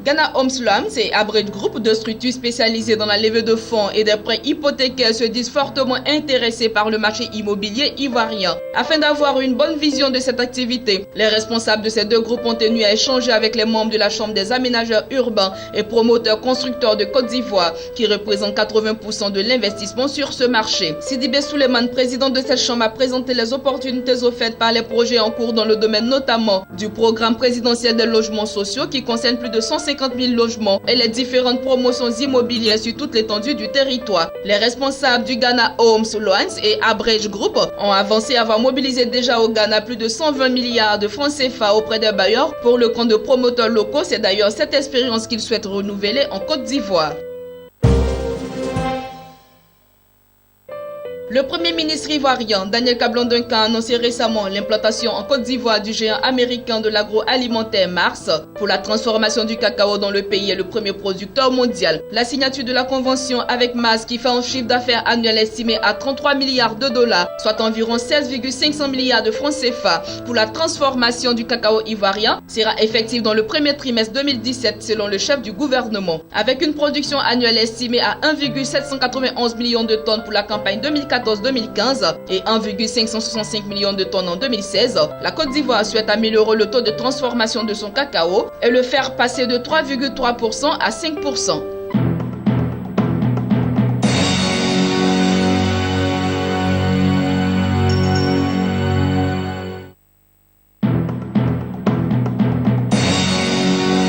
Ghana Homes Loans et Abridge Group, deux structures spécialisées dans la levée de fonds et des prêts hypothécaires, se disent fortement intéressés par le marché immobilier ivoirien. Afin d'avoir une bonne vision de cette activité, les responsables de ces deux groupes ont tenu à échanger avec les membres de la Chambre des aménageurs urbains et promoteurs constructeurs de Côte d'Ivoire, qui représentent 80% de l'investissement sur ce marché. Sidibé Souleymane, président de cette chambre, a présenté les opportunités offertes par les projets en cours dans le domaine notamment du programme présidentiel des logements sociaux qui concerne plus de 150 000 logements et les différentes promotions immobilières sur toute l'étendue du territoire. Les responsables du Ghana Homes Loans et Abridge Group ont avancé avoir mobilisé déjà au Ghana plus de 120 milliards de francs CFA auprès des bailleurs pour le compte de promoteurs locaux. C'est d'ailleurs cette expérience qu'ils souhaitent renouveler en Côte d'Ivoire. Le Premier ministre ivoirien, Daniel Kablan-Duncan, a annoncé récemment l'implantation en Côte d'Ivoire du géant américain de l'agroalimentaire Mars pour la transformation du cacao dont le pays est le premier producteur mondial. La signature de la convention avec Mars, qui fait un chiffre d'affaires annuel estimé à 33 milliards de dollars, soit environ 16,500 milliards de francs CFA, pour la transformation du cacao ivoirien, sera effective dans le premier trimestre 2017 selon le chef du gouvernement. Avec une production annuelle estimée à 1,791 millions de tonnes pour la campagne 2014-2015 et 1,565 millions de tonnes en 2016, la Côte d'Ivoire souhaite améliorer le taux de transformation de son cacao et le faire passer de 3,3% à 5%.